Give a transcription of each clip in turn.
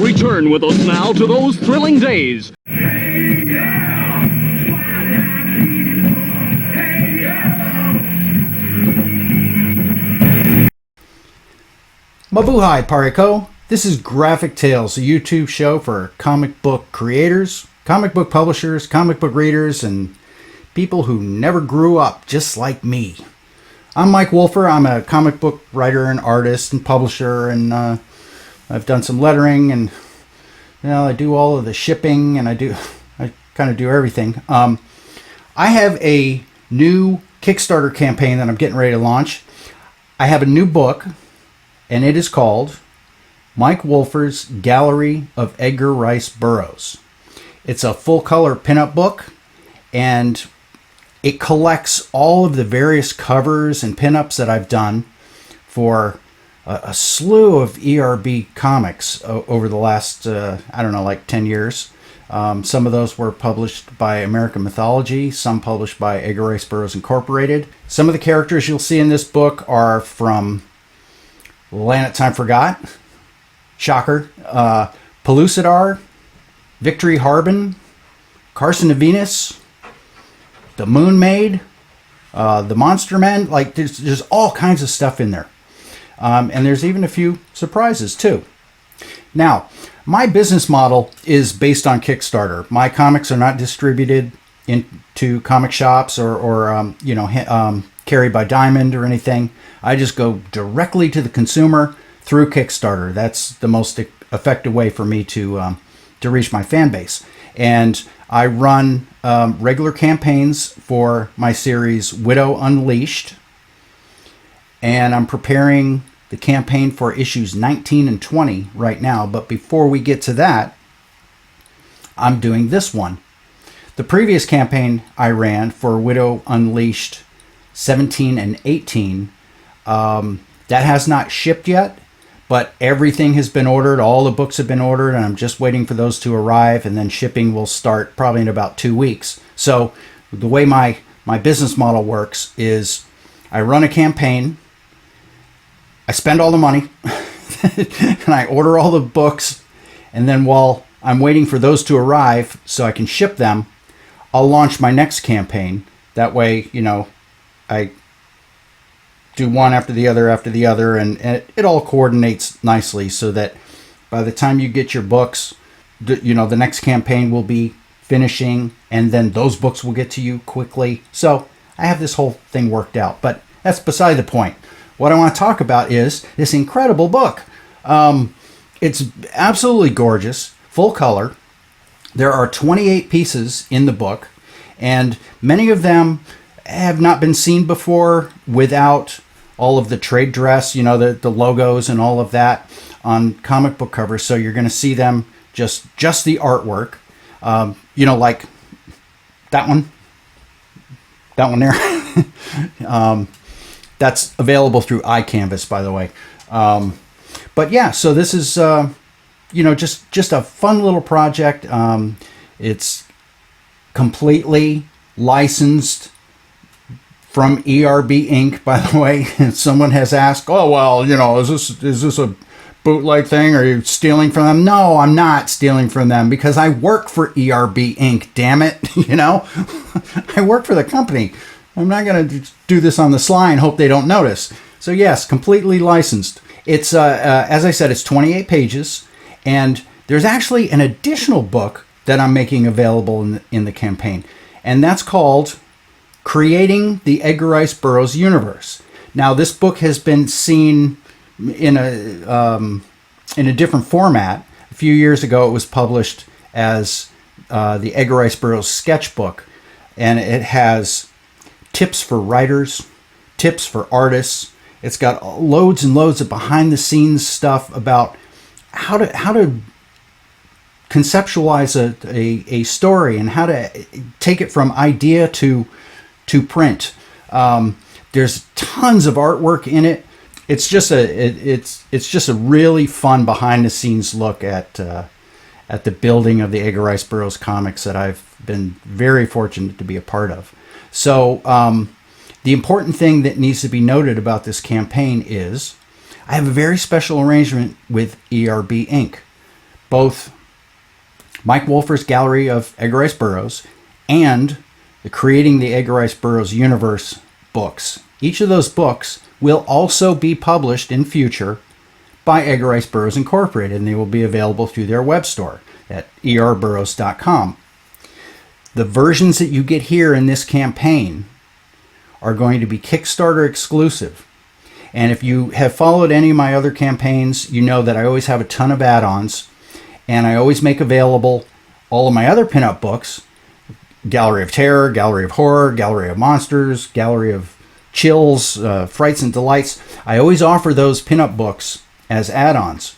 Return with us now to those thrilling days. Mabuhay, Pariko. This is Graphic Tales, a YouTube show for comic book creators, comic book publishers, comic book readers, and people who never grew up just like me. I'm Mike Wolfer. I'm a comic book writer and artist and publisher, and I've done some lettering, and I do all of the shipping, and I kind of do everything. I have a new Kickstarter campaign that I'm getting ready to launch. I have a new book, and it is called Mike Wolfer's Gallery of Edgar Rice Burroughs. It's a full-color pinup book, and it collects all of the various covers and pinups that I've done for a slew of ERB comics over the last, 10 years. Some of those were published by American Mythology, some published by Edgar Rice Burroughs Incorporated. Some of the characters you'll see in this book are from Land That Time Forgot, shocker, Pellucidar, Victory Harbin, Carson of Venus, the Moon Maid, the Monster Men. Like there's all kinds of stuff in there. And there's even a few surprises too. Now, my business model is based on Kickstarter. My comics are not distributed into comic shops or carried by Diamond or anything. I just go directly to the consumer through Kickstarter. That's the most effective way for me to reach my fan base. And I run regular campaigns for my series Widow Unleashed. And I'm preparing the campaign for issues 19 and 20 right now. But before we get to that, I'm doing this one. The previous campaign I ran for Widow Unleashed 17 and 18, that has not shipped yet, but everything has been ordered. All the books have been ordered, and I'm just waiting for those to arrive, and then shipping will start probably in about 2 weeks. So the way my business model works is I run a campaign, I spend all the money, and I order all the books, and then while I'm waiting for those to arrive so I can ship them, I'll launch my next campaign. That way, I do one after the other, and it all coordinates nicely so that by the time you get your books, the next campaign will be finishing, and then those books will get to you quickly. So I have this whole thing worked out, but that's beside the point. What I want to talk about is this incredible book. It's absolutely gorgeous, full color. There are 28 pieces in the book, and many of them have not been seen before without all of the trade dress, the logos and all of that on comic book covers. So you're going to see them just the artwork, like that one there. That's available through iCanvas, by the way. But yeah, so this is, just a fun little project. It's completely licensed from ERB Inc., by the way. Someone has asked, oh, well, is this a bootleg thing? Are you stealing from them? No, I'm not stealing from them because I work for ERB Inc., damn it. I work for the company. I'm not going to do this on the sly and hope they don't notice. So yes, completely licensed. It's, as I said, it's 28 pages, and there's actually an additional book that I'm making available in the campaign, and that's called Creating the Edgar Rice Burroughs Universe. Now, this book has been seen in a different format. A few years ago, it was published as the Edgar Rice Burroughs sketchbook, and it has tips for writers, tips for artists. It's got loads and loads of behind-the-scenes stuff about how to conceptualize a story and how to take it from idea to print. There's tons of artwork in it. It's just a really fun behind-the-scenes look at the building of the Edgar Rice Burroughs comics that I've been very fortunate to be a part of. So the important thing that needs to be noted about this campaign is I have a very special arrangement with ERB Inc. both Mike Wolfer's Gallery of Edgar Rice Burroughs and the Creating the Edgar Rice Burroughs Universe books. Each of those books will also be published in future by Edgar Rice Burroughs Incorporated, and they will be available through their web store at erburroughs.com. The versions that you get here in this campaign are going to be Kickstarter exclusive. And if you have followed any of my other campaigns, you know that I always have a ton of add-ons, and I always make available all of my other pinup books: Gallery of Terror, Gallery of Horror, Gallery of Monsters, Gallery of Chills, Frights and Delights. I always offer those pinup books as add-ons.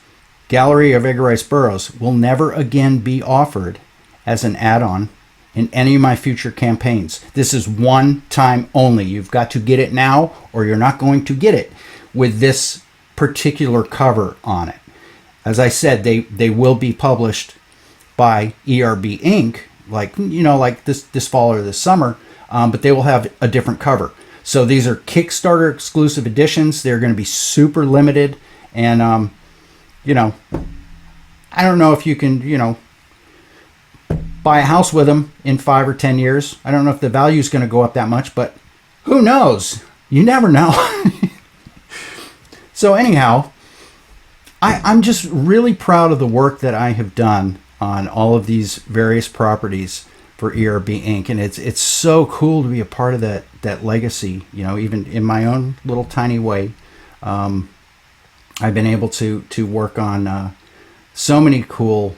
Gallery of Edgar Rice Burroughs will never again be offered as an add-on in any of my future campaigns. This is one time only. You've got to get it now, or you're not going to get it with this particular cover on it. As I said, they will be published by ERB Inc., like this fall or this summer, but they will have a different cover. So these are Kickstarter exclusive editions. They're going to be super limited, and I don't know if you can buy a house with them in 5 or 10 years. I don't know if the value is going to go up that much, but who knows? You never know. So anyhow, I'm just really proud of the work that I have done on all of these various properties for ERB Inc. And it's so cool to be a part of that legacy, even in my own little tiny way. I've been able to work on so many cool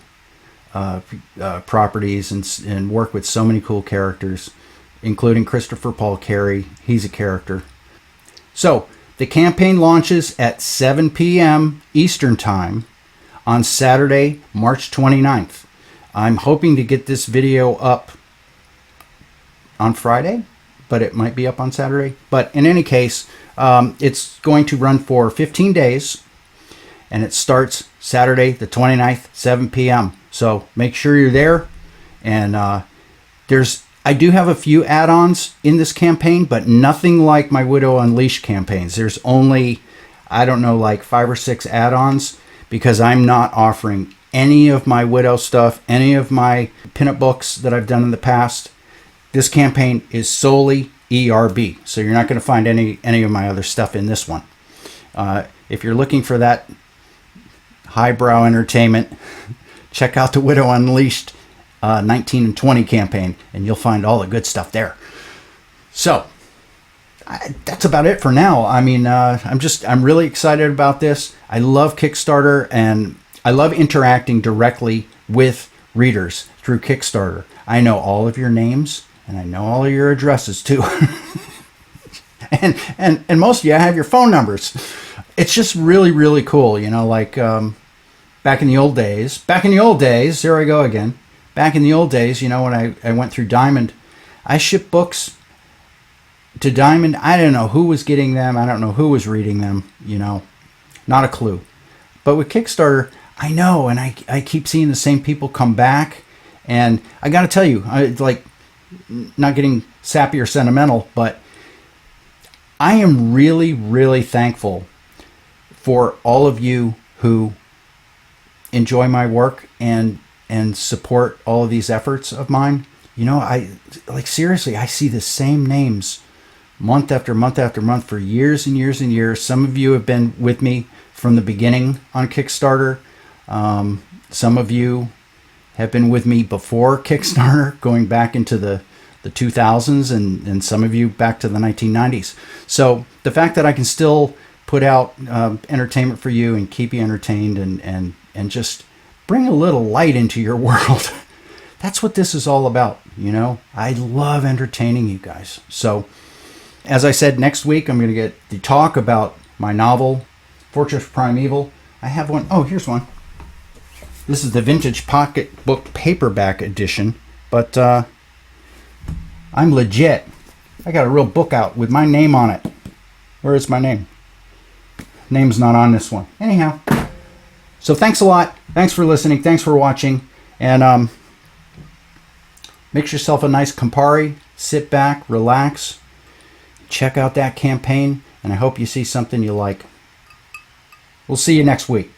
properties and work with so many cool characters, including Christopher Paul Carey. He's a character. So the campaign launches at 7 p.m. Eastern Time on Saturday, March 29th. I'm hoping to get this video up on Friday, but it might be up on Saturday. But in any case, it's going to run for 15 days, and it starts Saturday the 29th, 7 p.m. So make sure you're there. And I do have a few add-ons in this campaign, but nothing like my Widow Unleashed campaigns. There's only, like 5 or 6 add-ons, because I'm not offering any of my Widow stuff, any of my pinup books that I've done in the past. This campaign is solely ERB, so you're not going to find any of my other stuff in this one. If you're looking for that highbrow entertainment, check out the Widow Unleashed 19 and 20 campaign, and you'll find all the good stuff there. So that's about it for now. I mean, I'm really excited about this. I love Kickstarter, and I love interacting directly with readers through Kickstarter. I know all of your names, and I know all of your addresses too. and most of you, I have your phone numbers. It's just really, really cool. Back in the old days, there I go again. Back in the old days, when I went through Diamond, I shipped books to Diamond. I don't know who was getting them. I don't know who was reading them, not a clue. But with Kickstarter, I know, and I keep seeing the same people come back. And I got to tell you, not getting sappy or sentimental, but I am really, really thankful for all of you who enjoy my work and support all of these efforts of mine. Seriously, I see the same names month after month after month for years and years and years. Some of you have been with me from the beginning on Kickstarter. Some of you have been with me before Kickstarter, going back into the 2000s, and some of you back to the 1990s. So the fact that I can still put out entertainment for you and keep you entertained and just bring a little light into your world. That's what this is all about, I love entertaining you guys. So, as I said, next week I'm going to get to talk about my novel, Fortress Primeval. I have one. Oh, here's one. This is the vintage pocketbook paperback edition, but I'm legit. I got a real book out with my name on it. Where is my name? Name's not on this one. Anyhow. So thanks a lot. Thanks for listening. Thanks for watching. And make yourself a nice Campari. Sit back, relax, check out that campaign, and I hope you see something you like. We'll see you next week.